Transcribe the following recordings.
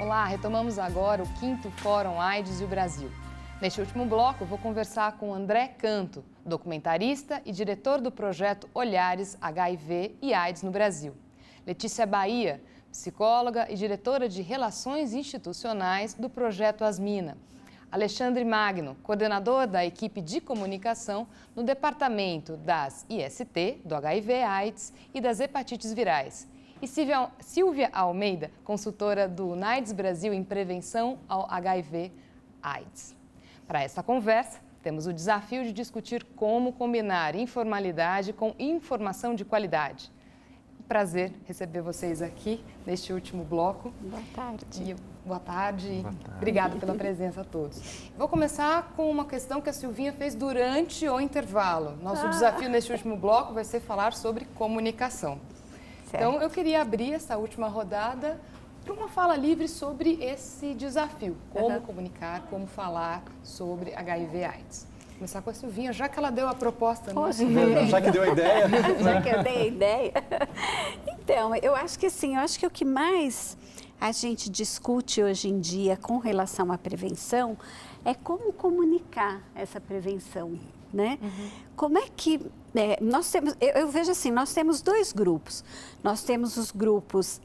Olá, retomamos agora o 5º Fórum AIDS e o Brasil. Neste último bloco, eu vou conversar com André Canto, documentarista e diretor do projeto Olhares HIV e AIDS no Brasil. Letícia Bahia, psicóloga e diretora de Relações Institucionais do projeto Asmina. Alexandre Magno, coordenador da equipe de comunicação no departamento das IST, do HIV/AIDS e das hepatites virais. E Silvia Almeida, consultora do UNAIDS Brasil em prevenção ao HIV/AIDS. Para essa conversa, temos o desafio de discutir como combinar informalidade com informação de qualidade. Prazer receber vocês aqui neste último bloco. Boa tarde. Boa tarde. Boa tarde. Obrigada pela presença a todos. Vou começar com uma questão que a Silvinha fez durante o intervalo. Nosso desafio neste último bloco vai ser falar sobre comunicação. Certo. Então, eu queria abrir essa última rodada para uma fala livre sobre esse desafio. Como comunicar, como falar sobre HIV/AIDS. Começar com a Silvinha, já que ela deu a proposta. Já que deu a ideia. Já que eu dei a ideia. Então, eu acho que o que mais a gente discute hoje em dia com relação à prevenção é como comunicar essa prevenção, né? Como é que nós temos, eu vejo assim, nós temos dois grupos. Nós temos os grupos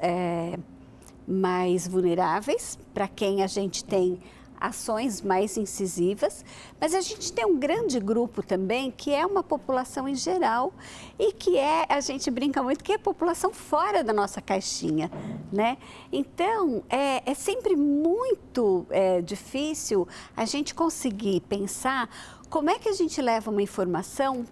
mais vulneráveis, para quem a gente tem ações mais incisivas, mas a gente tem um grande grupo também que é uma população em geral e que a gente brinca muito, que é a população fora da nossa caixinha, né? Então, é sempre muito difícil a gente conseguir pensar como é que a gente leva uma informação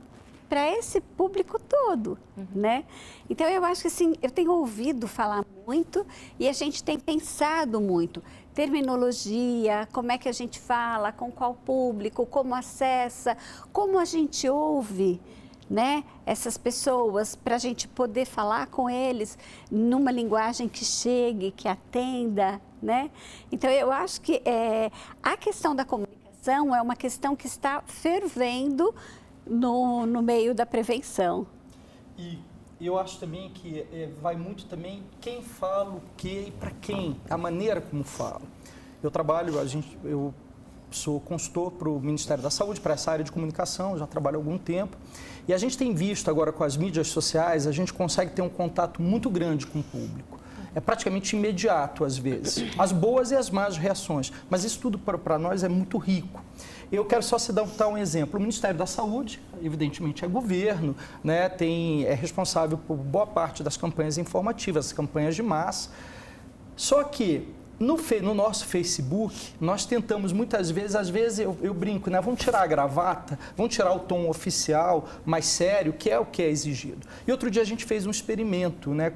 para esse público todo, né? Então, eu acho que assim, eu tenho ouvido falar muito e a gente tem pensado muito. Terminologia, como é que a gente fala, com qual público, como acessa, como a gente ouve, né, essas pessoas, para a gente poder falar com eles numa linguagem que chegue, que atenda, né? Então, eu acho que a questão da comunicação é uma questão que está fervendo no meio da prevenção. E eu acho também que vai muito também quem fala o quê e para quem, a maneira como fala. Eu trabalho, eu sou consultor para o Ministério da Saúde, para essa área de comunicação, já trabalho há algum tempo. E a gente tem visto agora com as mídias sociais, a gente consegue ter um contato muito grande com o público. É praticamente imediato às vezes, as boas e as más reações, mas isso tudo para nós é muito rico. Eu quero só citar um exemplo. O Ministério da Saúde, evidentemente, é governo, né, é responsável por boa parte das campanhas informativas, as campanhas de massa. Só que no nosso Facebook, nós tentamos muitas vezes, às vezes eu brinco, né, vamos tirar a gravata, vamos tirar o tom oficial, mais sério, que é o que é exigido. E outro dia a gente fez um experimento, né,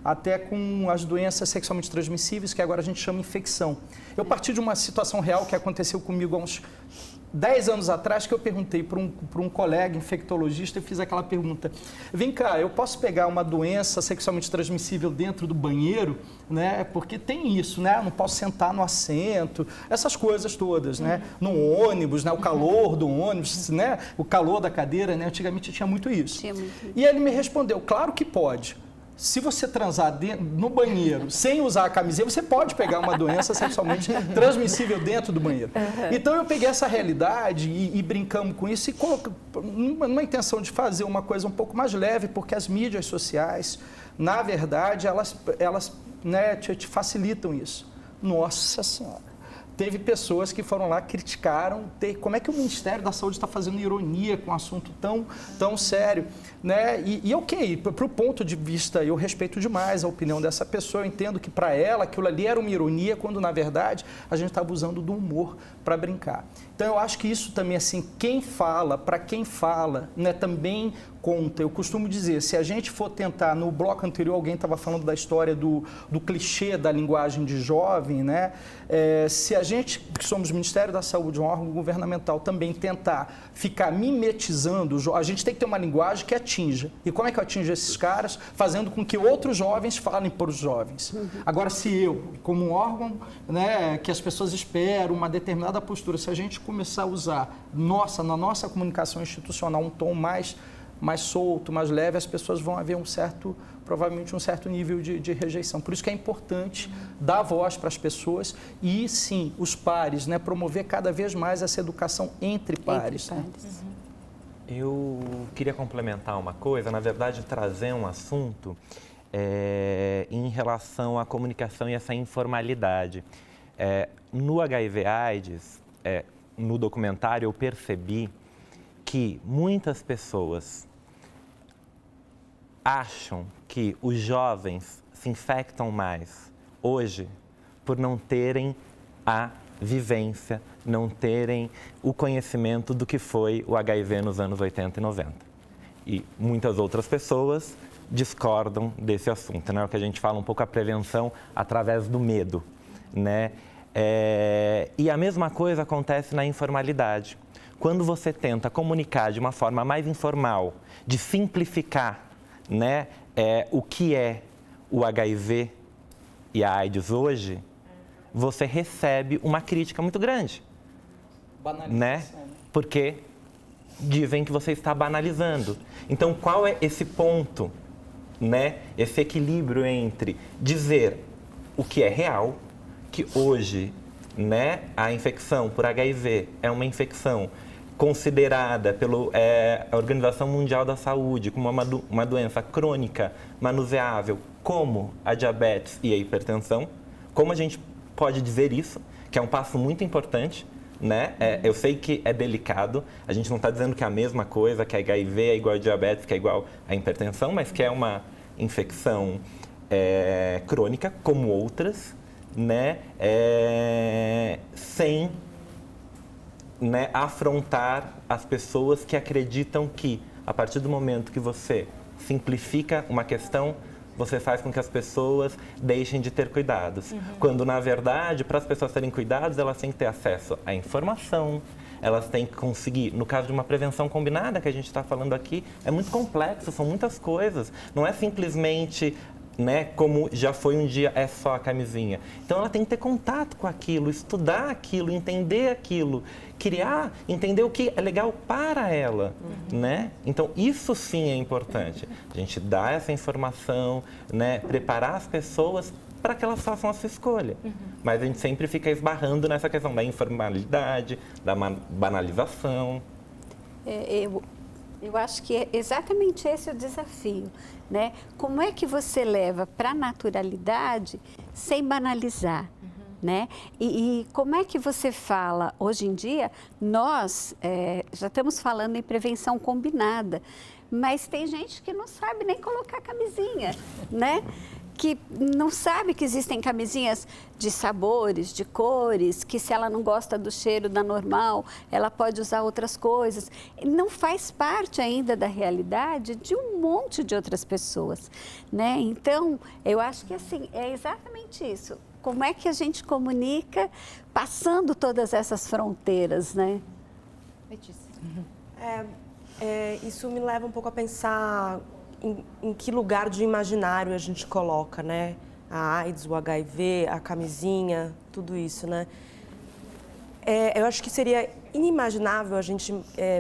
até com as doenças sexualmente transmissíveis, que agora a gente chama infecção. Eu parti de uma situação real que aconteceu comigo há uns 10 anos atrás, que eu perguntei para um colega infectologista e fiz aquela pergunta: vem cá, eu posso pegar uma doença sexualmente transmissível dentro do banheiro? Né? Porque tem isso, né? Não posso sentar no assento, essas coisas todas, né? No ônibus, né? O calor do ônibus, né? O calor da cadeira, né? Antigamente tinha muito isso. E ele me respondeu: claro que pode. Se você transar no banheiro sem usar a camisinha, você pode pegar uma doença sexualmente transmissível dentro do banheiro. Então, eu peguei essa realidade e brincamos com isso e numa intenção de fazer uma coisa um pouco mais leve, porque as mídias sociais, na verdade, elas né, te facilitam isso. Nossa Senhora! Teve pessoas que foram lá, criticaram como é que o Ministério da Saúde está fazendo ironia com um assunto tão sério, né? E ok, para o ponto de vista, eu respeito demais a opinião dessa pessoa, eu entendo que para ela aquilo ali era uma ironia, quando na verdade a gente estava usando do humor para brincar. Então eu acho que isso também, assim, quem fala, para quem fala, né, também conta. Eu costumo dizer, se a gente for tentar, no bloco anterior alguém estava falando da história do clichê da linguagem de jovem, né? Se a gente, que somos Ministério da Saúde, um órgão governamental, também tentar ficar mimetizando, a gente tem que ter uma linguagem que atinja. E como é que eu atinjo esses caras? Fazendo com que outros jovens falem para os jovens. Agora, se eu, como um órgão, né, que as pessoas esperam uma determinada postura, se a gente começar a usar na nossa comunicação institucional um tom mais solto, mais leve, as pessoas vão haver um certo provavelmente um certo nível de rejeição. Por isso que é importante dar voz para as pessoas e, sim, os pares, né, promover cada vez mais essa educação entre pares. Né? Eu queria complementar uma coisa, na verdade, trazer um assunto em relação à comunicação e essa informalidade. No HIV/AIDS, no documentário, eu percebi que muitas pessoas acham que os jovens se infectam mais hoje por não terem a vivência, não terem o conhecimento do que foi o HIV nos anos 80 e 90. E muitas outras pessoas discordam desse assunto, né? O que a gente fala um pouco a prevenção através do medo, né? E a mesma coisa acontece na informalidade. Quando você tenta comunicar de uma forma mais informal, de simplificar, né, o que é o HIV e a AIDS hoje, você recebe uma crítica muito grande, né? Porque dizem que você está banalizando. Então, qual é esse ponto, né, esse equilíbrio entre dizer o que é real, que hoje, né, a infecção por HIV é uma infecção considerada pela Organização Mundial da Saúde como uma doença crônica manuseável, como a diabetes e a hipertensão. Como a gente pode dizer isso, que é um passo muito importante, né? Eu sei que é delicado, a gente não está dizendo que é a mesma coisa, que a HIV é igual a diabetes, que é igual a hipertensão, mas que é uma infecção crônica, como outras, né? Sem, né, afrontar as pessoas que acreditam que, a partir do momento que você simplifica uma questão, você faz com que as pessoas deixem de ter cuidados. Quando, na verdade, para as pessoas terem cuidados, elas têm que ter acesso à informação, elas têm que conseguir, no caso de uma prevenção combinada que a gente está falando aqui, é muito complexo, são muitas coisas. Não é simplesmente, né, como já foi um dia, é só a camisinha. Então, ela tem que ter contato com aquilo, estudar aquilo, entender aquilo, criar, entender o que é legal para ela, né? Então, isso sim é importante. A gente dá essa informação, né, preparar as pessoas para que elas façam a sua escolha. Mas a gente sempre fica esbarrando nessa questão da informalidade, da banalização. Eu acho que é exatamente esse o desafio, né? Como é que você leva para a naturalidade sem banalizar, né? E como é que você fala, hoje em dia, nós já estamos falando em prevenção combinada, mas tem gente que não sabe nem colocar camisinha, né? Que não sabe que existem camisinhas de sabores, de cores, que se ela não gosta do cheiro da normal, ela pode usar outras coisas. Não faz parte ainda da realidade de um monte de outras pessoas, né? Então, eu acho que assim, é exatamente isso. Como é que a gente comunica passando todas essas fronteiras, né? Letícia. Isso me leva um pouco a pensar em que lugar de imaginário a gente coloca, né? A AIDS, o HIV, a camisinha, tudo isso, né? Eu acho que seria inimaginável a gente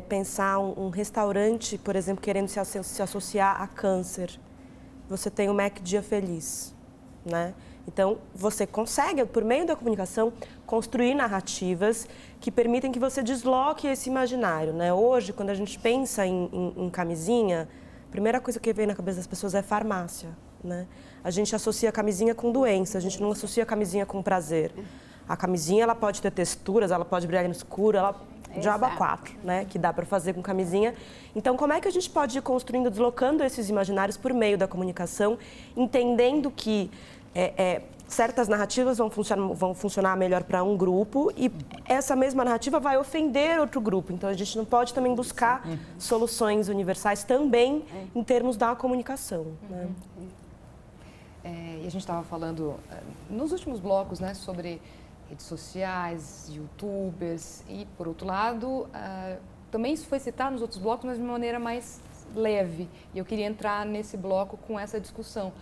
pensar um restaurante, por exemplo, querendo se associar a câncer. Você tem o Mac Dia Feliz, né? Então, você consegue, por meio da comunicação, construir narrativas que permitem que você desloque esse imaginário, né? Hoje, quando a gente pensa em camisinha, a primeira coisa que vem na cabeça das pessoas é farmácia, né? A gente associa a camisinha com doença, a gente não associa a camisinha com prazer. A camisinha, ela pode ter texturas, ela pode brilhar no escuro, ela diabo a quatro, né? Que dá para fazer com camisinha. Então, como é que a gente pode ir construindo, deslocando esses imaginários por meio da comunicação, entendendo que certas narrativas vão funcionar melhor para um grupo e essa mesma narrativa vai ofender outro grupo. Então, a gente não pode também buscar soluções universais também em termos da comunicação, né? E a gente estava falando nos últimos blocos, né, sobre redes sociais, youtubers e, por outro lado, também isso foi citado nos outros blocos, mas de uma maneira mais leve. E eu queria entrar nesse bloco com essa discussão.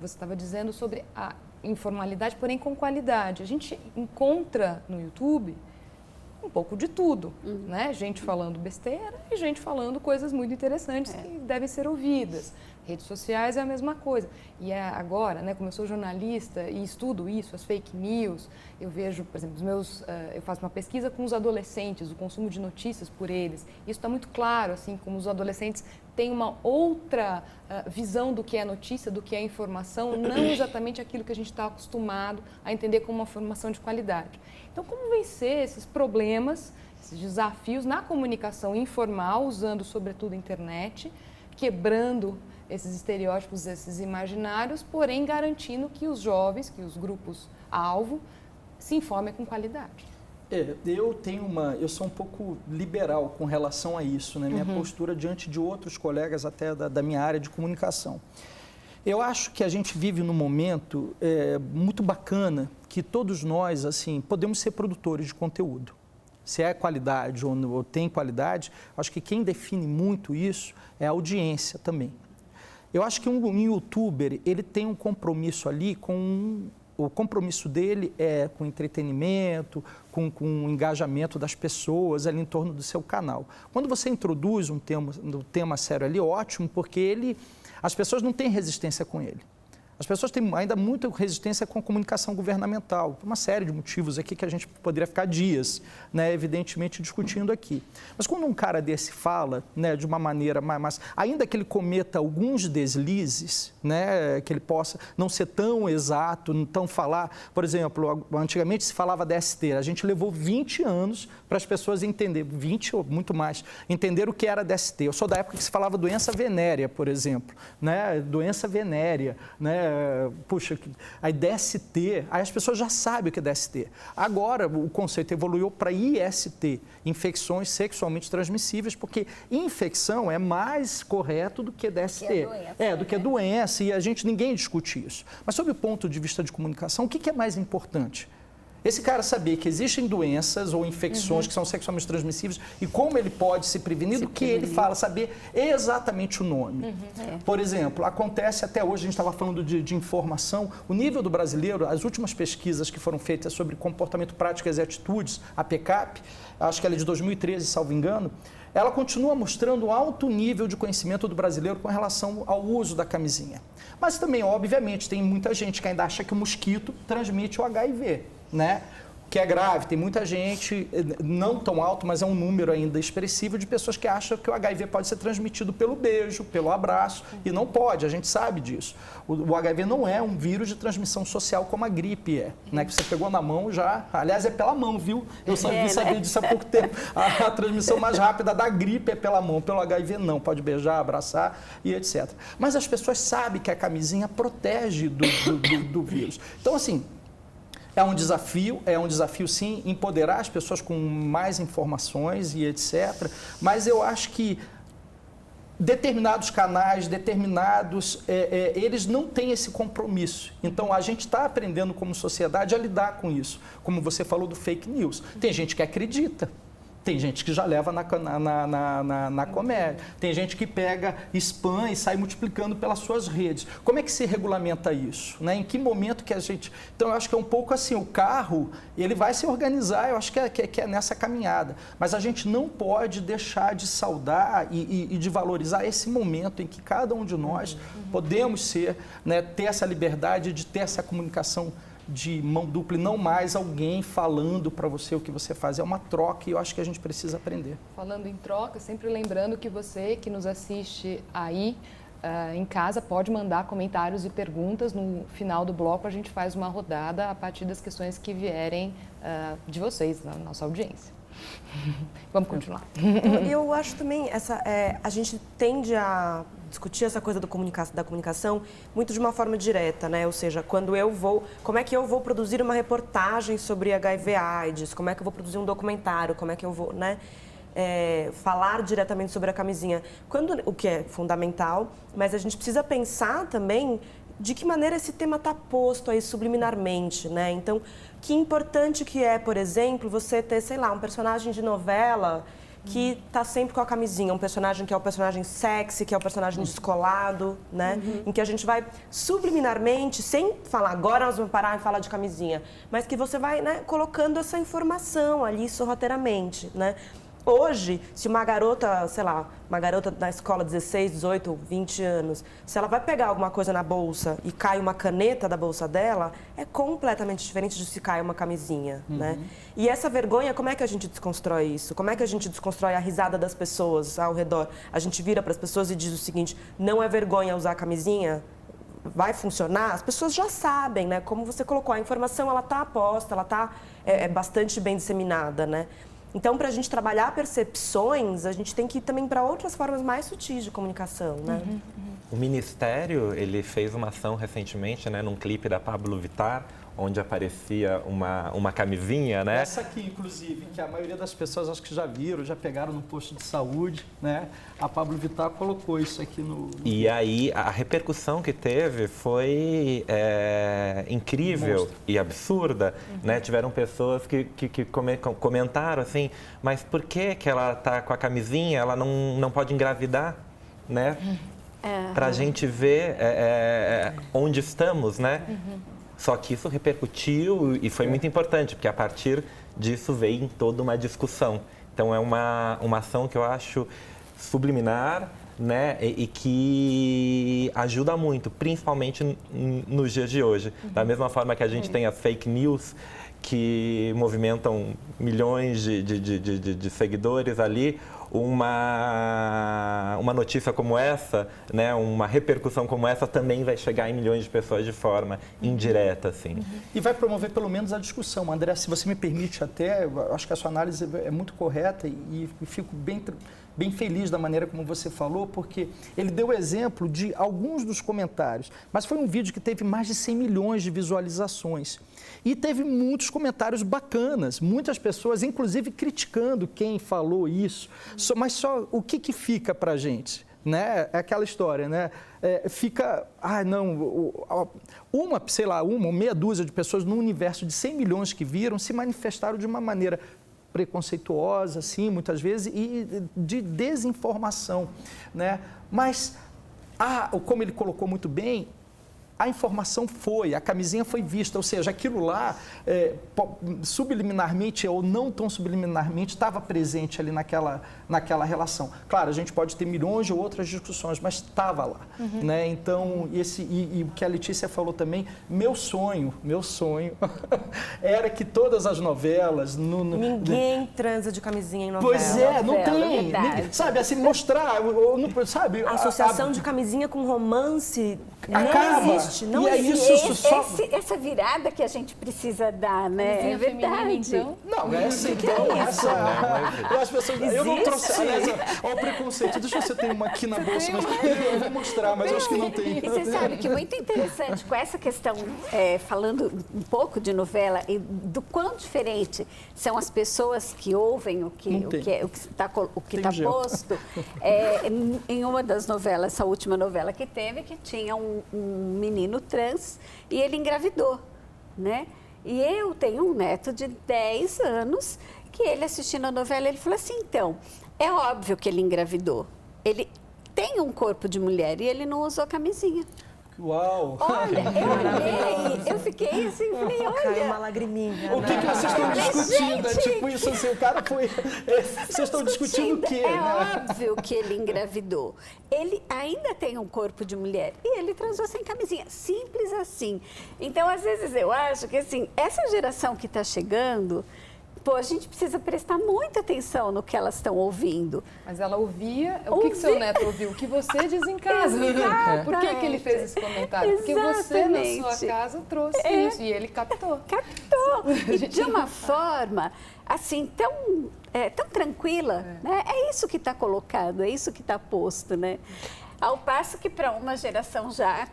Você estava dizendo sobre a informalidade, porém com qualidade. A gente encontra no YouTube um pouco de tudo, né? Gente falando besteira e gente falando coisas muito interessantes que devem ser ouvidas. Redes sociais é a mesma coisa. E agora, né, como eu sou jornalista e estudo isso, as fake news, eu vejo, por exemplo, eu faço uma pesquisa com os adolescentes, o consumo de notícias por eles. Isso está muito claro, assim, como os adolescentes têm uma outra visão do que é notícia, do que é informação, não exatamente aquilo que a gente está acostumado a entender como uma informação de qualidade. Então, como vencer esses problemas, esses desafios na comunicação informal, usando sobretudo a internet, quebrando esses estereótipos, esses imaginários, porém garantindo que os jovens, que os grupos-alvo, se informem com qualidade. Eu sou um pouco liberal com relação a isso, né? Minha postura diante de outros colegas até da minha área de comunicação. Eu acho que a gente vive num momento muito bacana que todos nós, assim, podemos ser produtores de conteúdo. Se é qualidade ou tem qualidade, acho que quem define muito isso é a audiência também. Eu acho que um youtuber, ele tem um compromisso ali o compromisso dele é com entretenimento, com o engajamento das pessoas ali em torno do seu canal. Quando você introduz um tema sério ali, ótimo, porque as pessoas não têm resistência com ele. As pessoas têm ainda muita resistência com a comunicação governamental, por uma série de motivos aqui que a gente poderia ficar dias, né, evidentemente, discutindo aqui. Mas quando um cara desse fala, né, de uma maneira mais... Ainda que ele cometa alguns deslizes, né, que ele possa não ser tão exato, não falar... Por exemplo, antigamente se falava DST, a gente levou 20 anos para as pessoas entenderem, 20 ou muito mais, entender o que era DST. Eu sou da época que se falava doença venérea, por exemplo, né, doença venérea, né, puxa, aí DST, aí as pessoas já sabem o que é DST. Agora o conceito evoluiu para IST, infecções sexualmente transmissíveis, porque infecção é mais correto do que DST. Do que doença, e ninguém discute isso. Mas sob o ponto de vista de comunicação, o que é mais importante? Esse cara saber que existem doenças ou infecções que são sexualmente transmissíveis e como ele pode se prevenir do que ele fala, saber exatamente o nome. Por exemplo, acontece até hoje, a gente estava falando de informação, o nível do brasileiro, as últimas pesquisas que foram feitas sobre comportamento, práticas e atitudes, a PECAP, acho que ela é de 2013, salvo engano, ela continua mostrando um alto nível de conhecimento do brasileiro com relação ao uso da camisinha. Mas também, obviamente, tem muita gente que ainda acha que o mosquito transmite o HIV, né? Que é grave, tem muita gente, não tão alto, mas é um número ainda expressivo de pessoas que acham que o HIV pode ser transmitido pelo beijo, pelo abraço, e não pode, a gente sabe disso. O HIV não é um vírus de transmissão social como a gripe né? Que você pegou na mão já, aliás, é pela mão, viu? Eu sabia disso há pouco tempo. A transmissão mais rápida da gripe é pela mão, pelo HIV não, pode beijar, abraçar e etc. Mas as pessoas sabem que a camisinha protege do vírus. Então, assim, é um desafio sim, empoderar as pessoas com mais informações e etc. Mas eu acho que determinados canais, eles não têm esse compromisso. Então, a gente está aprendendo como sociedade a lidar com isso. Como você falou do fake news. Tem gente que acredita. Tem gente que já leva na comédia. Tem gente que pega spam e sai multiplicando pelas suas redes. Como é que se regulamenta isso? Né? Em que momento que a gente... Então, eu acho que é um pouco assim, o carro, ele vai se organizar, eu acho que é nessa caminhada. Mas a gente não pode deixar de saudar e de valorizar esse momento em que cada um de nós podemos ser, né, ter essa liberdade de ter essa comunicação de mão dupla e não mais alguém falando para você o que você faz. É uma troca e eu acho que a gente precisa aprender. Falando em troca, sempre lembrando que você que nos assiste aí em casa pode mandar comentários e perguntas. No final do bloco a gente faz uma rodada a partir das questões que vierem de vocês, da nossa audiência. Vamos continuar. Eu acho também, a gente tende a discutir essa coisa da comunicação muito de uma forma direta, né? Ou seja, como é que eu vou produzir uma reportagem sobre HIV/AIDS, como é que eu vou produzir um documentário, como é que eu vou, né, falar diretamente sobre a camisinha, o que é fundamental, mas a gente precisa pensar também de que maneira esse tema está posto aí subliminarmente, né? Então, que importante que é, por exemplo, você ter, sei lá, um personagem de novela que está sempre com a camisinha, um personagem que é o personagem sexy, que é o personagem descolado, né? Em que a gente vai subliminarmente, sem falar, agora nós vamos parar e falar de camisinha, mas que você vai, né, colocando essa informação ali sorrateiramente, né? Hoje, se uma garota, sei lá, uma garota na escola 16, 18, 20 anos, se ela vai pegar alguma coisa na bolsa e cai uma caneta da bolsa dela, é completamente diferente de se cai uma camisinha, né? E essa vergonha, como é que a gente desconstrói isso? Como é que a gente desconstrói a risada das pessoas ao redor? A gente vira para as pessoas e diz o seguinte, não é vergonha usar camisinha? Vai funcionar? As pessoas já sabem, né? Como você colocou, a informação, ela está posta, ela está bastante bem disseminada, né? Então, para a gente trabalhar percepções, a gente tem que ir também para outras formas mais sutis de comunicação, né? O Ministério, ele fez uma ação recentemente, né, num clipe da Pablo Vittar, onde aparecia uma camisinha, né? Essa aqui, inclusive, que a maioria das pessoas acho que já viram, já pegaram no posto de saúde, né? A Pablo Vittar colocou isso aqui no... E aí, a repercussão que teve foi incrível e absurda, né? Tiveram pessoas que comentaram assim, mas por que ela tá com a camisinha, ela não pode engravidar, né? Para a gente ver onde estamos, né? Só que isso repercutiu e foi muito importante, porque a partir disso veio toda uma discussão. Então, é uma ação que eu acho subliminar, né? E que ajuda muito, principalmente nos dias de hoje. Da mesma forma que a gente tem as fake news, que movimentam milhões de seguidores ali, uma notícia como essa, né, uma repercussão como essa também vai chegar em milhões de pessoas de forma indireta, assim. E vai promover pelo menos a discussão. André, se você me permite até, eu acho que a sua análise é muito correta e fico bem feliz da maneira como você falou, porque ele deu o exemplo de alguns dos comentários, mas foi um vídeo que teve mais de 100 milhões de visualizações. E teve muitos comentários bacanas, muitas pessoas, inclusive, criticando quem falou isso. Mas só o que fica para a gente? Né? É aquela história, né? Fica, uma meia dúzia de pessoas no universo de 100 milhões que viram se manifestaram de uma maneira preconceituosa, assim, muitas vezes, e de desinformação, né? Mas, como ele colocou muito bem, a informação a camisinha foi vista, ou seja, aquilo lá, subliminarmente ou não tão subliminarmente, estava presente ali naquela relação. Claro, a gente pode ter milhões de outras discussões, mas estava lá. Né? Então, e o que a Letícia falou também, meu sonho era que todas as novelas... Ninguém transa de camisinha em novela. Pois não tem. Sabe, assim, mostrar, sabe... A associação de camisinha com romance acaba. Não existe. Não existe. Essa virada que a gente precisa dar, né? É verdade. Então? Não, essa então, as pessoas, eu não trouxe, aliás, o preconceito, deixa eu ver se eu tenho uma aqui na bolsa, mas eu vou mostrar, mas eu acho que não tem. E você sabe que muito interessante com essa questão, falando um pouco de novela e do quão diferente são as pessoas que ouvem o que está posto. Em uma das novelas, essa última novela que teve, que tinha um menino trans e ele engravidou, né? E eu tenho um neto de 10 anos que ele assistindo a novela, ele falou assim, então, é óbvio que ele engravidou. Ele tem um corpo de mulher e ele não usou camisinha. Uau! Olha, eu olhei, eu fiquei assim, falei, olha... Caiu uma lagriminha. O que vocês estão discutindo? É tipo isso, assim, o cara foi... Vocês estão discutindo o quê? É óbvio que ele engravidou. Ele ainda tem um corpo de mulher e ele transou sem camisinha. Simples assim. Então, às vezes, eu acho que, assim, essa geração que está chegando... Pô, a gente precisa prestar muita atenção no que elas estão ouvindo. Mas ela ouvia... O que seu neto ouviu? O que você diz em casa. Por que ele fez esse comentário? Porque você, na sua casa, trouxe isso. E ele captou. Captou. E de uma forma, assim, tão tranquila. Né? É isso que está colocado, é isso que está posto, né? Ao passo que para uma geração já...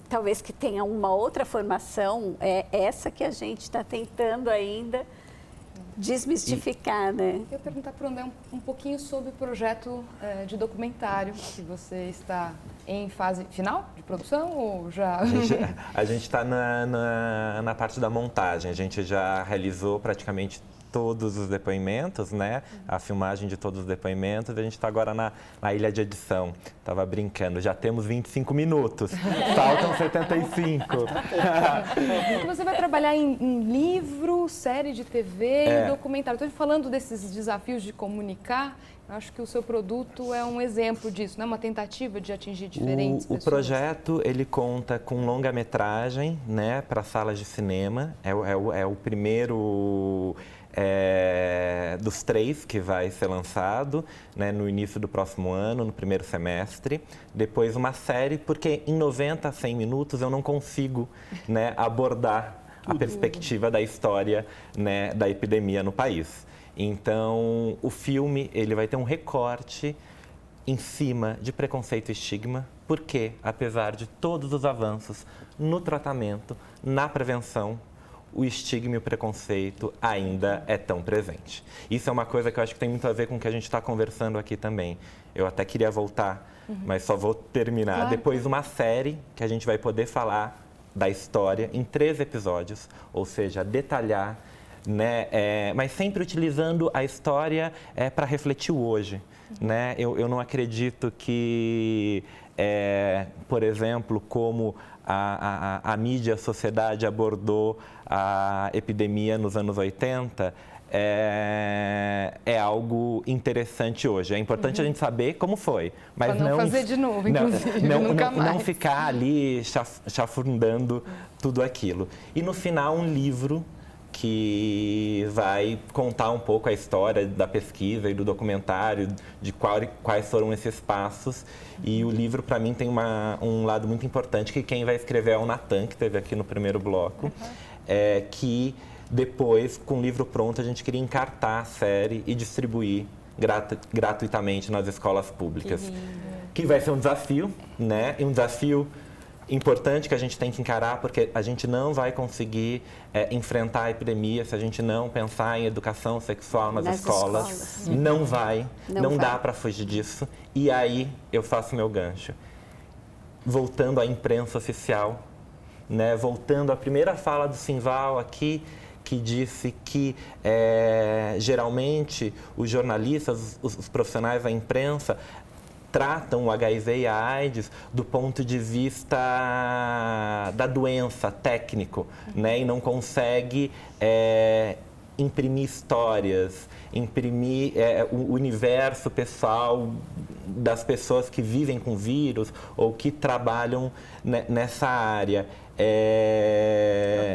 talvez que tenha uma outra formação, essa que a gente está tentando ainda desmistificar, né? Eu ia perguntar para o André um pouquinho sobre o projeto de documentário que você está em fase final de produção ou já? A gente está na parte da montagem. A gente já realizou praticamente todos os depoimentos, né? A filmagem de todos os depoimentos. A gente está agora na ilha de edição. Estava brincando, já temos 25 minutos. Faltam 75. Você vai trabalhar em livro, série de TV e documentário. Estou falando desses desafios de comunicar. Eu acho que o seu produto é um exemplo disso, né? Uma tentativa de atingir diferentes pessoas. O projeto, ele conta com longa-metragem, né, para salas de cinema. É o primeiro dos 3 que vai ser lançado, né, no início do próximo ano, no primeiro semestre. Depois uma série, porque em 90 a 100 minutos eu não consigo, né, abordar a perspectiva da história, né, da epidemia no país. Então, o filme ele vai ter um recorte em cima de preconceito e estigma, porque, apesar de todos os avanços no tratamento, na prevenção, o estigma e o preconceito ainda é tão presente. Isso é uma coisa que eu acho que tem muito a ver com o que a gente está conversando aqui também. Eu até queria voltar, mas só vou terminar. Claro. Depois, uma série que a gente vai poder falar da história em 3 episódios, ou seja, detalhar, né, mas sempre utilizando a história para refletir o hoje. Né? Eu não acredito que, por exemplo, como a mídia, a sociedade abordou a epidemia nos anos 80, é algo interessante hoje. É importante a gente saber como foi, mas não fazer de novo, inclusive, nunca mais. Não ficar ali chafurdando tudo aquilo. E no final, um livro que vai contar um pouco a história da pesquisa e do documentário, de quais foram esses passos. E o livro, para mim, tem um lado muito importante, que quem vai escrever é o Natan, que esteve aqui no primeiro bloco, que depois, com o livro pronto, a gente queria encartar a série e distribuir gratuitamente nas escolas públicas. Que vai ser um desafio, né? E um desafio importante que a gente tem que encarar, porque a gente não vai conseguir enfrentar a epidemia se a gente não pensar em educação sexual nas escolas. Não vai, não dá para fugir disso. E aí eu faço meu gancho. Voltando à imprensa oficial, né? Voltando à primeira fala do Simval aqui, que disse que geralmente os jornalistas, os profissionais da imprensa, tratam o HIV e a AIDS do ponto de vista da doença, técnico, né? E não consegue imprimir histórias, imprimir o universo pessoal das pessoas que vivem com vírus ou que trabalham nessa área.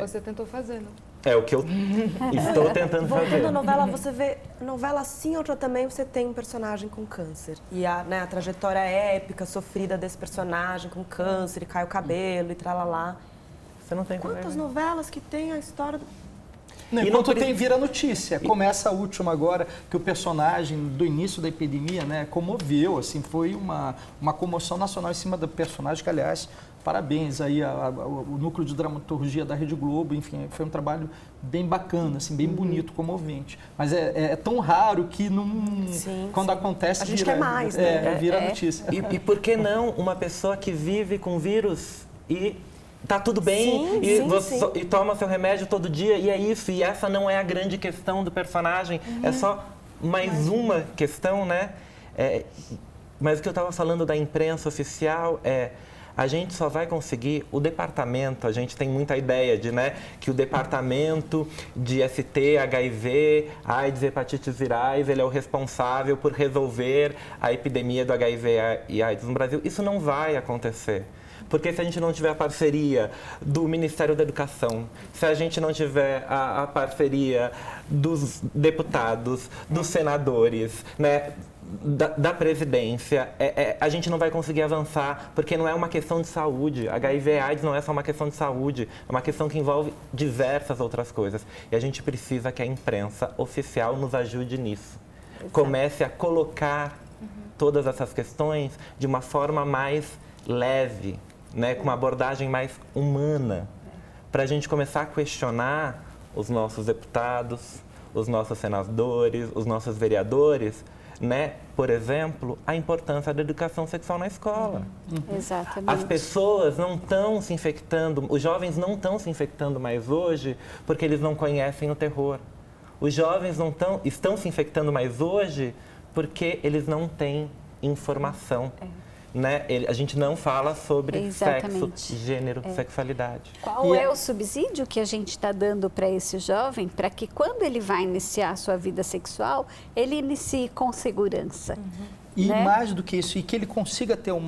Você tentou fazer, não? É o que eu estou tentando fazer. Voltando à novela, você vê, novela sim, outra também, você tem um personagem com câncer. E a trajetória épica, sofrida desse personagem com câncer, e cai o cabelo e tralalá. Você não tem Quantas novelas que tem a história do... Não, enquanto vira notícia. Começa a última agora, que o personagem do início da epidemia, né, comoveu, assim, foi uma comoção nacional em cima do personagem, que, aliás, parabéns aí o núcleo de dramaturgia da Rede Globo, enfim, foi um trabalho bem bacana, assim, bem bonito, comovente. Mas é tão raro que não, quando acontece, a gente quer mais, né? Vira notícia. E por que não uma pessoa que vive com vírus e tá tudo bem, e toma seu remédio todo dia, e é isso, e essa não é a grande questão do personagem, é só mais uma questão, né? Mas o que eu estava falando da imprensa oficial a gente só vai conseguir, o departamento, a gente tem muita ideia de, né, que o departamento de ST, HIV, AIDS, hepatites virais, ele é o responsável por resolver a epidemia do HIV e AIDS no Brasil. Isso não vai acontecer. Porque se a gente não tiver a parceria do Ministério da Educação, se a gente não tiver a parceria dos deputados, dos senadores, né, da presidência, a gente não vai conseguir avançar, porque não é uma questão de saúde. HIV e AIDS não é só uma questão de saúde, é uma questão que envolve diversas outras coisas. E a gente precisa que a imprensa oficial nos ajude nisso. Exato. Comece a colocar todas essas questões de uma forma mais leve, né, com uma abordagem mais humana, para a gente começar a questionar os nossos deputados, os nossos senadores, os nossos vereadores, né, por exemplo, a importância da educação sexual na escola. Exatamente. As pessoas não estão se infectando, os jovens não estão se infectando mais hoje porque eles não conhecem o terror. Os jovens não estão se infectando mais hoje porque eles não têm informação. Né? A gente não fala sobre sexo, gênero, sexualidade. Qual é o subsídio que a gente está dando para esse jovem para que quando ele vai iniciar a sua vida sexual, ele inicie com segurança? E né? mais do que isso, e que ele consiga ter um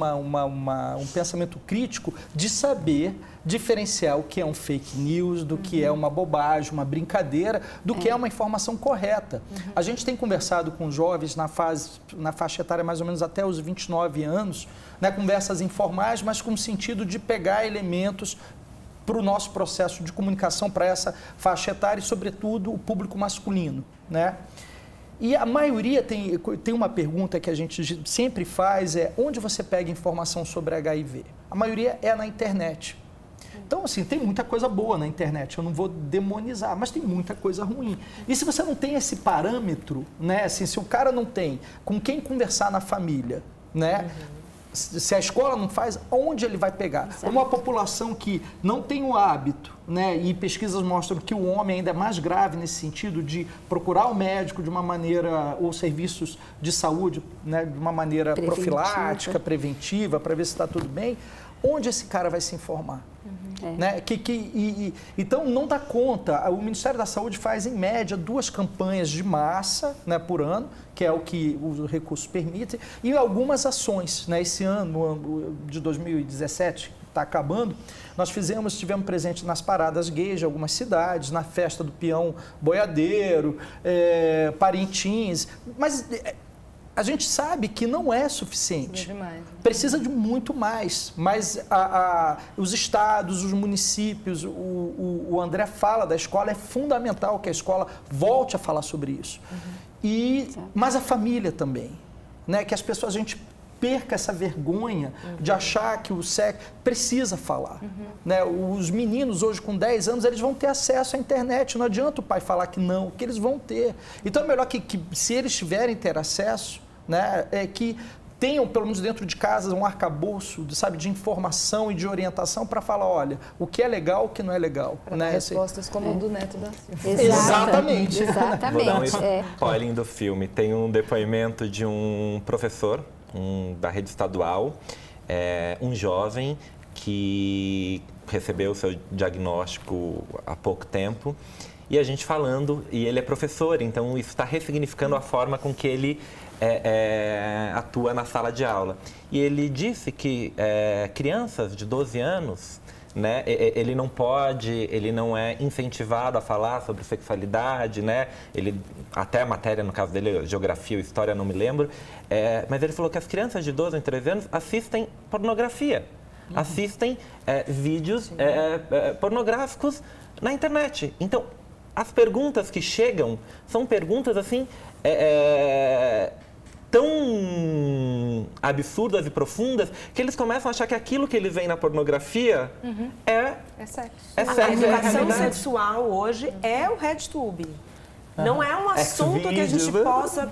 pensamento crítico de saber diferenciar o que é um fake news, do que é uma bobagem, uma brincadeira, do que é uma informação correta. A gente tem conversado com jovens na faixa etária mais ou menos até os 29 anos, né, conversas informais, mas com o sentido de pegar elementos para o nosso processo de comunicação para essa faixa etária e, sobretudo, o público masculino, né? E a maioria tem uma pergunta que a gente sempre faz, onde você pega informação sobre HIV? A maioria é na internet. Então, assim, tem muita coisa boa na internet, eu não vou demonizar, mas tem muita coisa ruim. E se você não tem esse parâmetro, né, assim, se o cara não tem com quem conversar na família, né, se a escola não faz, onde ele vai pegar? Exato. Uma população que não tem o hábito, né, e pesquisas mostram que o homem ainda é mais grave nesse sentido de procurar o médico de uma maneira, ou serviços de saúde, né, de uma maneira profilática, preventiva, para ver se está tudo bem, onde esse cara vai se informar? Né? Então, não dá conta. O Ministério da Saúde faz, em média, 2 campanhas de massa, né, por ano, que é o que os recursos permitem, e algumas ações. Né? Esse ano de 2017, que está acabando, nós estivemos presentes nas paradas gays de algumas cidades, na festa do peão boiadeiro, Parintins, mas a gente sabe que não é suficiente. Precisa de muito mais. Mas os estados, os municípios, o André fala da escola, é fundamental que a escola volte a falar sobre isso. Mas a família também. Né? Que as pessoas, a gente perca essa vergonha de achar que o sexo precisa falar. Né? Os meninos hoje com 10 anos, eles vão ter acesso à internet. Não adianta o pai falar que não, que eles vão ter. Então é melhor que se eles tiverem ter acesso, né, que tenham, pelo menos dentro de casa, um arcabouço, sabe, de informação e de orientação para falar, olha, o que é legal, o que não é legal. Né? Respostas como o do Neto da Silva. Exatamente. Vou dar um spoiler do filme. Tem um depoimento de um professor da rede estadual, um jovem que recebeu o seu diagnóstico há pouco tempo, e a gente falando, e ele é professor, então isso está ressignificando a forma com que ele atua na sala de aula. E ele disse que crianças de 12 anos, né, ele não é incentivado a falar sobre sexualidade, né? Até a matéria, no caso dele, geografia ou história, não me lembro, mas ele falou que as crianças de 12 a 13 anos assistem pornografia, assistem vídeos pornográficos na internet. Então, as perguntas que chegam são perguntas assim tão absurdas e profundas que eles começam a achar que aquilo que eles veem na pornografia é sexo. A educação sexual hoje é o RedTube. Não é um assunto que a gente possa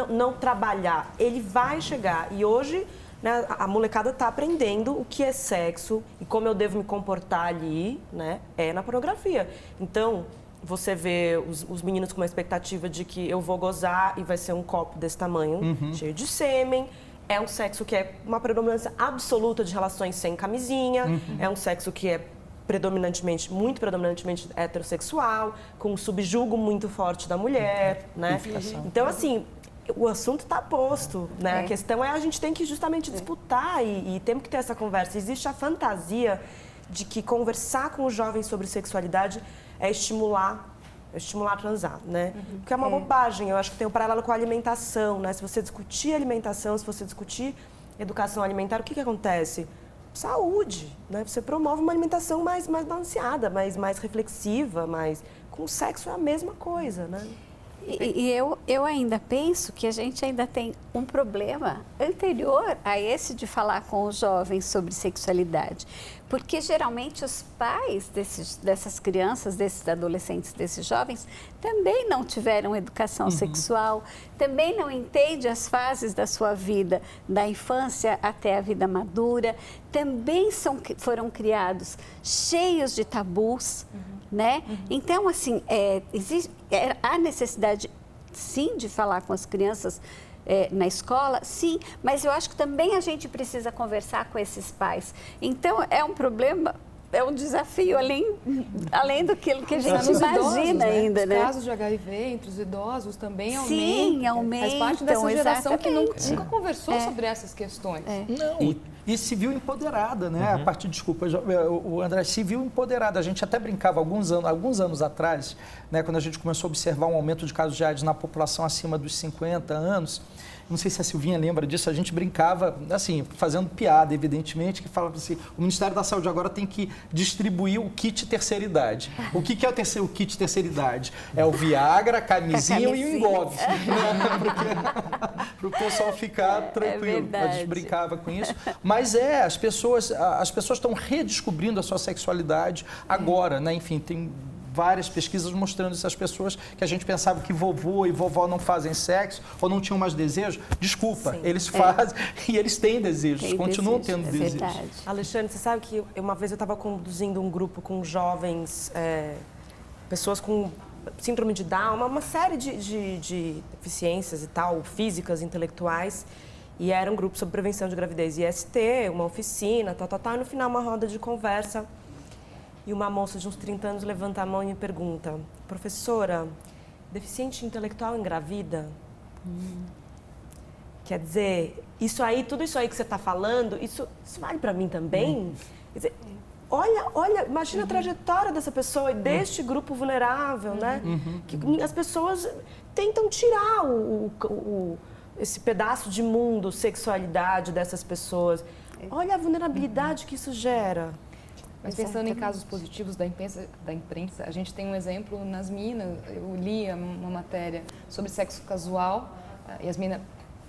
não trabalhar. Ele vai chegar. E hoje, né, a molecada está aprendendo o que é sexo e como eu devo me comportar ali, né, na pornografia. Então, você vê os meninos com uma expectativa de que eu vou gozar e vai ser um copo desse tamanho, cheio de sêmen. É um sexo que é uma predominância absoluta de relações sem camisinha. É um sexo que é muito predominantemente heterossexual, com um subjugo muito forte da mulher, né? Então, assim, o assunto está posto, né? A questão é a gente tem que justamente disputar e temos que ter essa conversa. Existe a fantasia de que conversar com os jovens sobre sexualidade é estimular a transar, né? Que é uma bobagem. Eu acho que tem um paralelo com a alimentação, né? Se você discutir alimentação, se você discutir educação alimentar, o que acontece? Saúde, né? Você promove uma alimentação mais balanceada, mais reflexiva, com o sexo é a mesma coisa, né? E eu ainda penso que a gente ainda tem um problema anterior a esse de falar com os jovens sobre sexualidade. Porque geralmente os pais dessas crianças, desses adolescentes, desses jovens, também não tiveram educação sexual, também não entendem as fases da sua vida, da infância até a vida madura, também foram criados cheios de tabus, né? Então, assim, há necessidade, sim, de falar com as crianças na escola, sim, mas eu acho que também a gente precisa conversar com esses pais. Então, é um problema, é um desafio além do que a gente imagina ainda, né? Os casos de HIV entre os idosos também aumentam. Sim, aumentam. Faz parte dessa geração que exatamente. nunca conversou sobre essas questões. Não, e se viu empoderada, né? A partir, desculpa, o André se viu empoderada. A gente até brincava alguns anos atrás, né, quando a gente começou a observar um aumento de casos de AIDS na população acima dos 50 anos. Não sei se a Silvinha lembra disso, a gente brincava, assim, fazendo piada, evidentemente, que falava assim, o Ministério da Saúde agora tem que distribuir o kit terceira idade. O que é o kit terceira idade? É o Viagra, a camisinha e o engove. Para o pessoal ficar tranquilo. A gente brincava com isso. Mas as pessoas estão redescobrindo a sua sexualidade agora, né? Enfim, tem várias pesquisas mostrando essas pessoas que a gente pensava que vovô e vovó não fazem sexo ou não tinham mais desejo. Desculpa, eles fazem e eles têm desejos, continuam tendo desejos. Verdade. Alexandre, você sabe que uma vez eu estava conduzindo um grupo com jovens, pessoas com síndrome de Down, uma série de deficiências e tal, físicas, intelectuais, e era um grupo sobre prevenção de gravidez e IST, uma oficina, e no final uma roda de conversa. E uma moça de uns 30 anos levanta a mão e me pergunta, professora, deficiente intelectual engravida? Quer dizer, tudo isso aí que você está falando, isso vale para mim também? Quer dizer, olha, imagina a trajetória dessa pessoa e deste grupo vulnerável, né? Que as pessoas tentam tirar esse pedaço de mundo, sexualidade dessas pessoas. Olha a vulnerabilidade que isso gera. Mas pensando em casos positivos da imprensa, a gente tem um exemplo nas Minas. Eu li uma matéria sobre sexo casual, e as Minas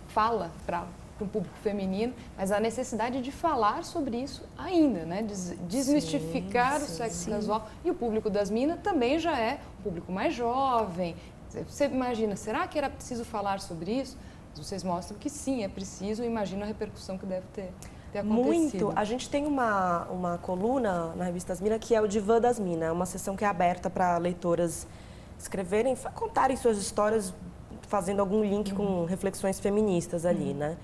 fala para um público feminino, mas a necessidade de falar sobre isso ainda, né? Desmistificar o sexo casual. E o público das Minas também já é um público mais jovem. Você imagina, será que era preciso falar sobre isso? Vocês mostram que sim, é preciso, e imagina a repercussão que deve ter acontecido. Muito. A gente tem uma coluna na revista As Minas que é o Divã das Minas. É uma sessão que é aberta para leitoras escreverem, contarem suas histórias, fazendo algum link com reflexões feministas ali, né?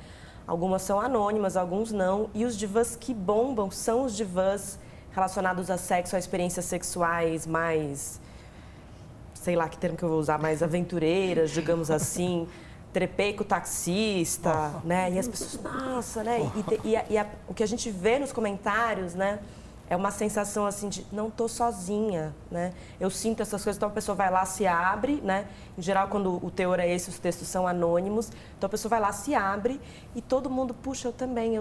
Algumas são anônimas, alguns não. E os divãs que bombam são os divãs relacionados a sexo, a experiências sexuais mais, sei lá que termo que eu vou usar, mais aventureiras, digamos assim. Trepei com o taxista, né? E as pessoas, nossa, né? O que a gente vê nos comentários, né? É uma sensação assim de não tô sozinha, né? Eu sinto essas coisas, então a pessoa vai lá, se abre, né? Em geral, quando o teor é esse, os textos são anônimos, então a pessoa vai lá, se abre e todo mundo, puxa, eu também.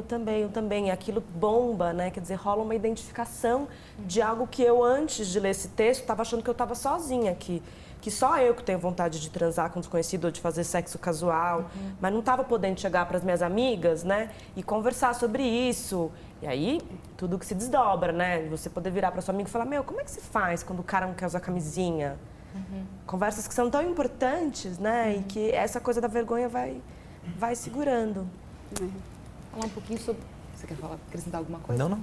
E aquilo bomba, né? Quer dizer, rola uma identificação de algo que eu, antes de ler esse texto, estava achando que eu estava sozinha aqui. Que só eu que tenho vontade de transar com um desconhecido ou de fazer sexo casual, mas não estava podendo chegar para as minhas amigas, né, e conversar sobre isso. E aí, tudo que se desdobra, né, você poder virar para sua amiga e falar, como é que se faz quando o cara não quer usar camisinha? Conversas que são tão importantes, né, e que essa coisa da vergonha vai segurando. Falar um pouquinho sobre... Você quer acrescentar alguma coisa? Não.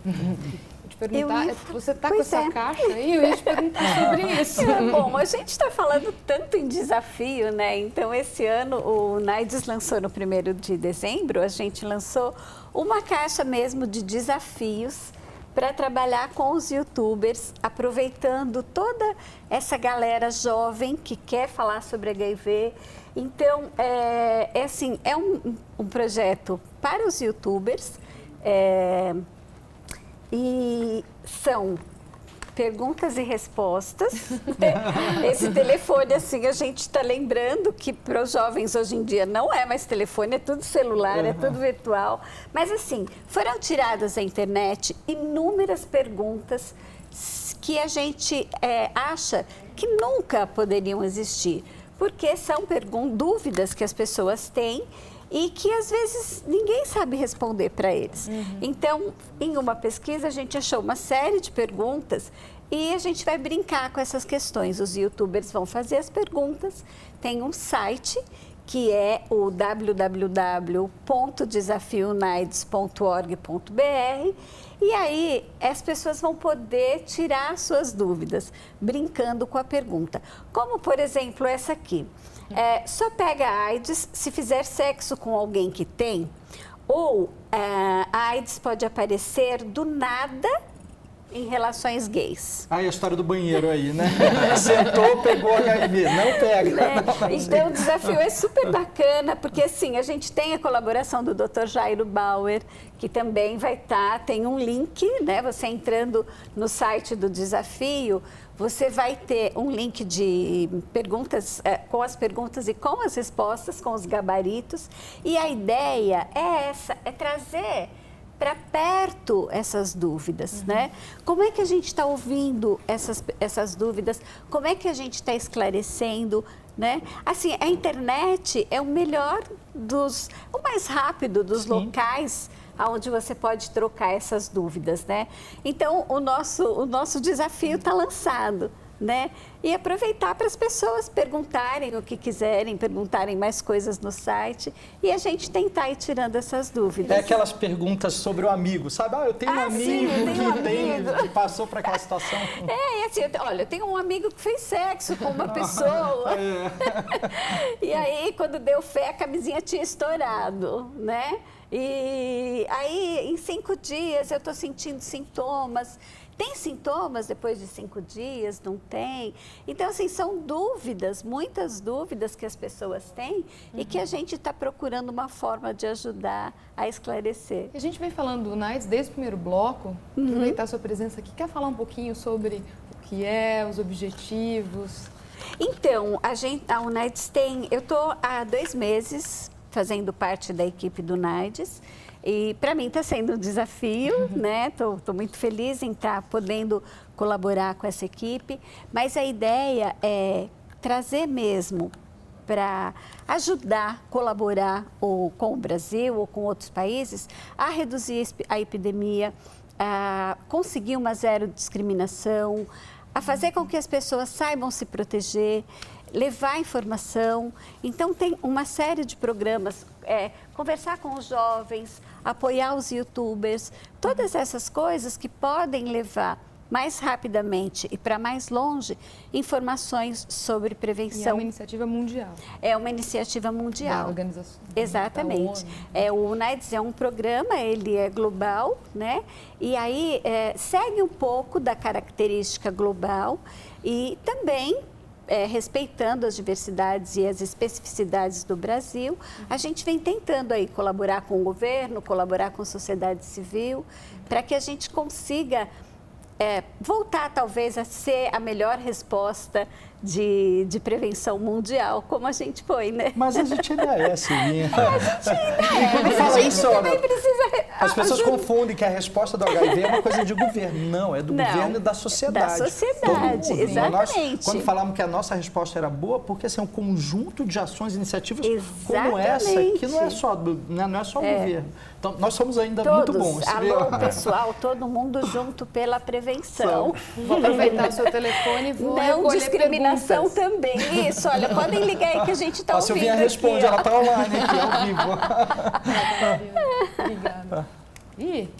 Te perguntar, você está com essa caixa aí? Eu ia te perguntar sobre isso. Bom, a gente está falando tanto em desafio, né? Então, esse ano o NAIDS lançou no 1º de dezembro, a gente lançou uma caixa mesmo de desafios para trabalhar com os youtubers, aproveitando toda essa galera jovem que quer falar sobre HIV. Então, é um projeto para os youtubers. E são perguntas e respostas. Esse telefone, assim, a gente está lembrando que para os jovens hoje em dia não é mais telefone, é tudo celular, é tudo virtual. Mas, assim, foram tiradas da internet inúmeras perguntas que a gente acha que nunca poderiam existir. porque são dúvidas que as pessoas têm e que às vezes ninguém sabe responder para eles. Então, em uma pesquisa, a gente achou uma série de perguntas e a gente vai brincar com essas questões. Os youtubers vão fazer as perguntas, tem um site que é o www.desafionaides.org.br, e aí as pessoas vão poder tirar suas dúvidas, brincando com a pergunta. Como, por exemplo, essa aqui. Só pega AIDS se fizer sexo com alguém que tem, ou a AIDS pode aparecer do nada em relações gays. Aí a história do banheiro aí, né? Sentou, pegou HIV. Não pega. Então, o desafio é super bacana, porque assim, a gente tem a colaboração do Dr. Jairo Bauer, que também vai estar, tem um link, né? Você entrando no site do desafio, você vai ter um link de perguntas, com as perguntas e com as respostas, com os gabaritos. E a ideia é essa, é trazer para perto essas dúvidas, né? Como é que a gente está ouvindo essas dúvidas? Como é que a gente está esclarecendo, né? Assim, a internet é o melhor o mais rápido dos locais onde você pode trocar essas dúvidas, né? Então, o nosso desafio está lançado, né? E aproveitar para as pessoas perguntarem o que quiserem, perguntarem mais coisas no site e a gente tentar ir tirando essas dúvidas. É aquelas perguntas sobre o amigo, sabe? Eu tenho um amigo que passou por aquela situação. E assim, olha, eu tenho um amigo que fez sexo com uma pessoa. E aí, quando deu fé, a camisinha tinha estourado, né? E aí, em 5 dias, eu estou sentindo sintomas. Tem sintomas depois de 5 dias? Não tem? Então, assim, são dúvidas, muitas dúvidas que as pessoas têm e que a gente está procurando uma forma de ajudar a esclarecer. A gente vem falando do AIDS desde o primeiro bloco, aproveitar a sua presença aqui. Quer falar um pouquinho sobre o que é, os objetivos? Então, a UNAIDS tem... Eu estou há 2 meses fazendo parte da equipe do UNAIDS. E para mim está sendo um desafio, né? Estou muito feliz em estar podendo colaborar com essa equipe, mas a ideia é trazer mesmo para ajudar, colaborar ou com o Brasil ou com outros países a reduzir a epidemia, a conseguir uma zero discriminação, a fazer com que as pessoas saibam se proteger, levar informação. Então, tem uma série de programas, conversar com os jovens, apoiar os youtubers, todas essas coisas que podem levar mais rapidamente e para mais longe informações sobre prevenção. E é uma iniciativa mundial. É uma iniciativa mundial. Da organização. Exatamente. O UNAIDS é um programa, ele é global, né? E aí segue um pouco da característica global e também respeitando as diversidades e as especificidades do Brasil, a gente vem tentando aí colaborar com o governo, colaborar com a sociedade civil, para que a gente consiga voltar talvez a ser a melhor resposta de prevenção mundial, como a gente foi, né? Mas a gente ainda é, Silvinha. A gente ainda é, mas a gente também precisa... As pessoas confundem que a resposta do HIV é uma coisa de governo. Não, é do governo e da sociedade. Da sociedade, exatamente. Nós, quando falamos que a nossa resposta era boa, porque assim, é um conjunto de ações e iniciativas como essa, que não é só, não é só o governo. Então, nós somos ainda muito bons. Alô, pessoal, todo mundo junto pela prevenção. Vou aproveitar o seu telefone e vou não discriminação perguntas. Também. Isso, olha, podem ligar aí que a gente está ouvindo. A Silvinha responde, ela está online aqui, ao vivo. Obrigada.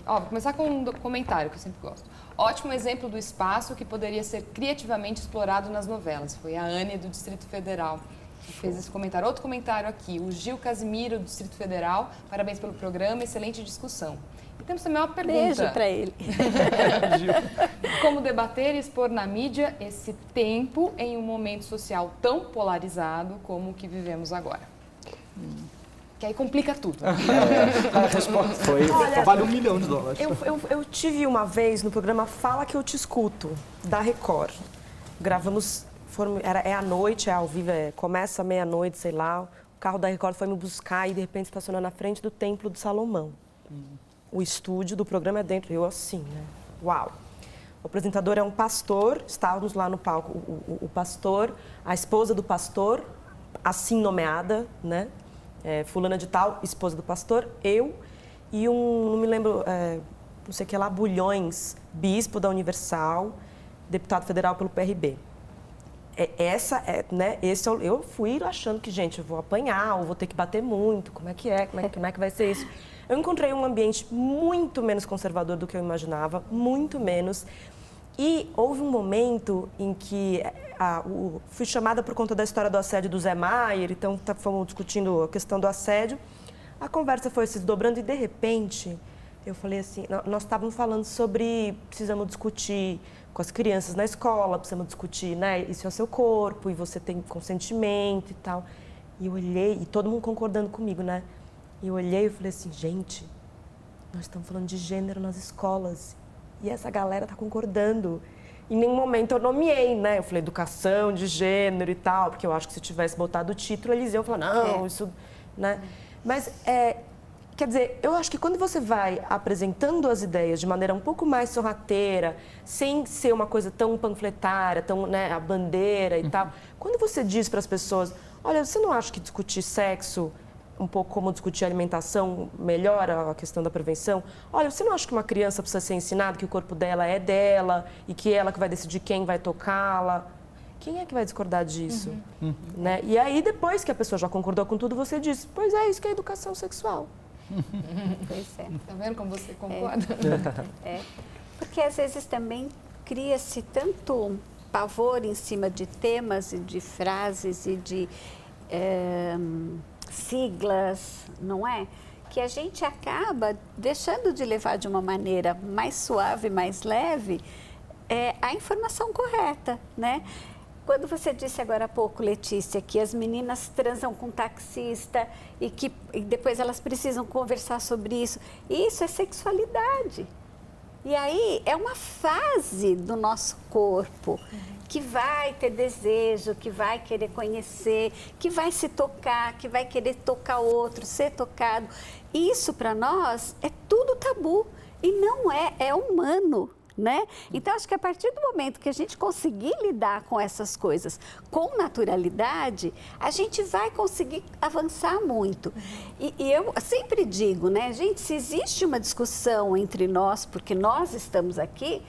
Vou começar com um comentário que eu sempre gosto. Ótimo exemplo do espaço que poderia ser criativamente explorado nas novelas. Foi a Anne, do Distrito Federal, que fez esse comentário. Outro comentário aqui, o Gil Casimiro, do Distrito Federal. Parabéns pelo programa, excelente discussão. E temos também uma pergunta. Beijo para ele. Como debater e expor na mídia esse tempo em um momento social tão polarizado como o que vivemos agora? Que aí complica tudo. A resposta vale $1 milhão. Eu tive uma vez no programa Fala Que Eu Te Escuto, da Record. Gravamos, é à noite, é ao vivo, começa meia-noite, sei lá. O carro da Record foi me buscar e de repente estacionou na frente do Templo de Salomão. O estúdio do programa é dentro, eu assim, né? Uau! O apresentador é um pastor, estávamos lá no palco, o pastor, a esposa do pastor, assim nomeada, né? Fulana de tal, esposa do pastor, eu e não me lembro, não sei o que lá, Bulhões, bispo da Universal, deputado federal pelo PRB. Né? Eu fui achando que, gente, eu vou apanhar, ou vou ter que bater muito, como é que vai ser isso? Eu encontrei um ambiente muito menos conservador do que eu imaginava, muito menos. E houve um momento em que fui chamada por conta da história do assédio do Zé Maier, então fomos discutindo a questão do assédio. A conversa foi se desdobrando e, de repente, eu falei assim, nós estávamos falando sobre, precisamos discutir com as crianças na escola, precisamos discutir, né, isso é o seu corpo, e você tem consentimento e tal. E eu olhei, e todo mundo concordando comigo, né? E eu olhei e falei assim, gente, nós estamos falando de gênero nas escolas. E essa galera está concordando. Em nenhum momento eu nomeei, né? Eu falei educação de gênero e tal, porque eu acho que se tivesse botado o título, eles iam falar, não, isso, né? Mas, quer dizer, eu acho que quando você vai apresentando as ideias de maneira um pouco mais sorrateira, sem ser uma coisa tão panfletária, tão, né, a bandeira e tal, quando você diz para as pessoas, olha, você não acha que discutir sexo um pouco como discutir alimentação melhora a questão da prevenção? Olha, você não acha que uma criança precisa ser ensinada que o corpo dela é dela e que ela que vai decidir quem vai tocá-la? Quem é que vai discordar disso? Né? E aí, depois que a pessoa já concordou com tudo, você diz, pois é, isso que é educação sexual. Pois é. Tá vendo como você concorda? Porque às vezes também cria-se tanto pavor em cima de temas e de frases e de siglas, não é? Que a gente acaba deixando de levar de uma maneira mais suave, mais leve, a informação correta, né? Quando você disse agora há pouco, Letícia, que as meninas transam com taxista e depois elas precisam conversar sobre isso é sexualidade. E aí é uma fase do nosso corpo que vai ter desejo, que vai querer conhecer, que vai se tocar, que vai querer tocar outro, ser tocado. Isso para nós é tudo tabu e não é humano. Né? Então, acho que a partir do momento que a gente conseguir lidar com essas coisas com naturalidade, a gente vai conseguir avançar muito. E eu sempre digo, né, gente, se existe uma discussão entre nós, porque nós estamos aqui,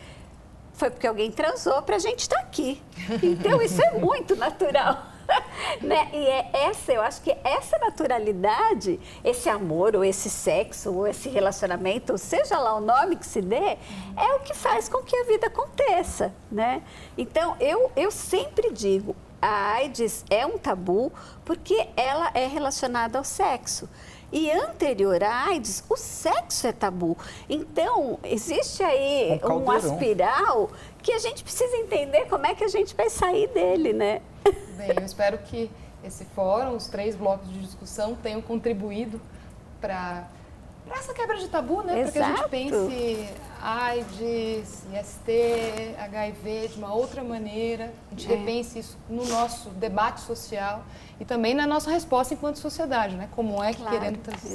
foi porque alguém transou para a gente estar aqui. Então, isso é muito natural. Né? E eu acho que essa naturalidade, esse amor, ou esse sexo, ou esse relacionamento, ou seja lá o nome que se dê, é o que faz com que a vida aconteça, né? Então, eu sempre digo, a AIDS é um tabu porque ela é relacionada ao sexo. E anterior à AIDS, o sexo é tabu. Então, existe aí uma espiral que a gente precisa entender como é que a gente vai sair dele, né? Bem, eu espero que esse fórum, os 3 blocos de discussão, tenham contribuído para essa quebra de tabu, né? Para que a gente pense AIDS, IST, HIV de uma outra maneira, a gente repense isso no nosso debate social e também na nossa resposta enquanto sociedade, né? Como é que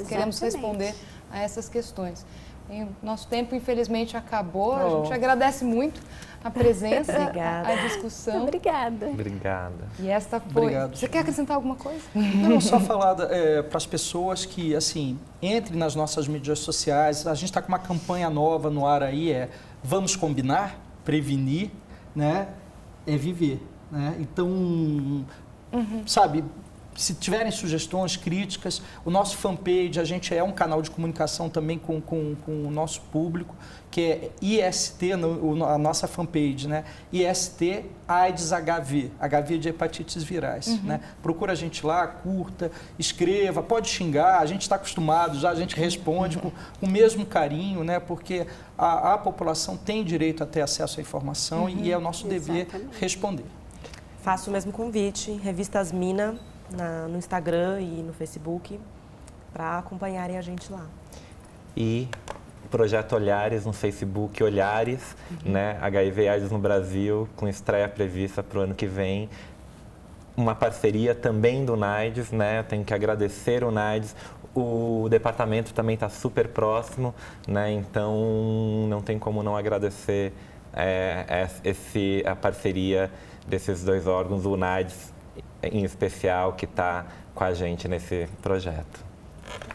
queremos responder a essas questões. E o nosso tempo, infelizmente, acabou. A gente agradece muito a presença, a discussão. Obrigada. Obrigada. E esta foi... Obrigado. Você quer acrescentar alguma coisa? Não, só falar para as pessoas que, assim, entrem nas nossas mídias sociais. A gente está com uma campanha nova no ar aí, Vamos Combinar, Prevenir, né? É viver, né? Então, sabe... Se tiverem sugestões, críticas, o nosso fanpage, a gente é um canal de comunicação também com o nosso público, que é IST, a nossa fanpage, né? IST AIDS HIV, HIV de hepatites virais, né? Procura a gente lá, curta, escreva, pode xingar, a gente está acostumado já, a gente responde com o mesmo carinho, né? Porque a população tem direito a ter acesso à informação e é o nosso dever responder. Faço o mesmo convite, Revista Asmina, no Instagram e no Facebook, para acompanharem a gente lá. E Projeto Olhares no Facebook, Olhares, né? HIV AIDS no Brasil, com estreia prevista para o ano que vem. Uma parceria também do NAIDS, né? Tenho que agradecer o NAIDS. O departamento também está super próximo, né? Então não tem como não agradecer a parceria desses 2 órgãos, o NAIDS em especial que está com a gente nesse projeto.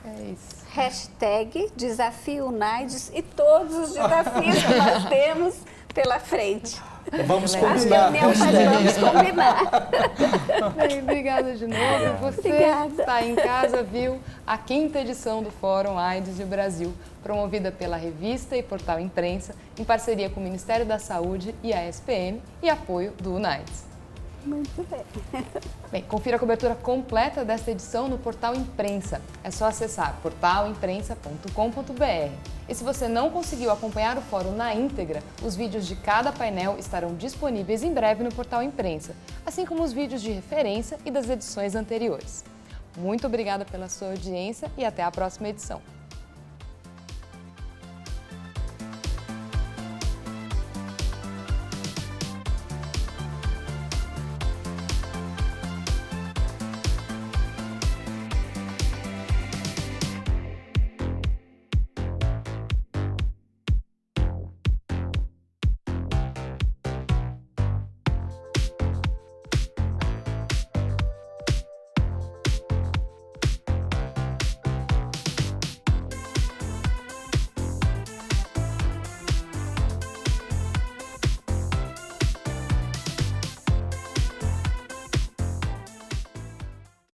É isso. Hashtag Desafio UNAIDS e todos os desafios que nós temos pela frente. Vamos A combinar. reunião faz vamos combinar. Bem, obrigada de novo. Você Obrigada. está em casa, viu a 5ª edição do Fórum AIDS e o Brasil, promovida pela revista e portal Imprensa, em parceria com o Ministério da Saúde e a SPM e apoio do UNAIDS. Muito bem. Bem, confira a cobertura completa desta edição no portal Imprensa. É só acessar portalimprensa.com.br. E se você não conseguiu acompanhar o fórum na íntegra, os vídeos de cada painel estarão disponíveis em breve no portal Imprensa, assim como os vídeos de referência e das edições anteriores. Muito obrigada pela sua audiência e até a próxima edição.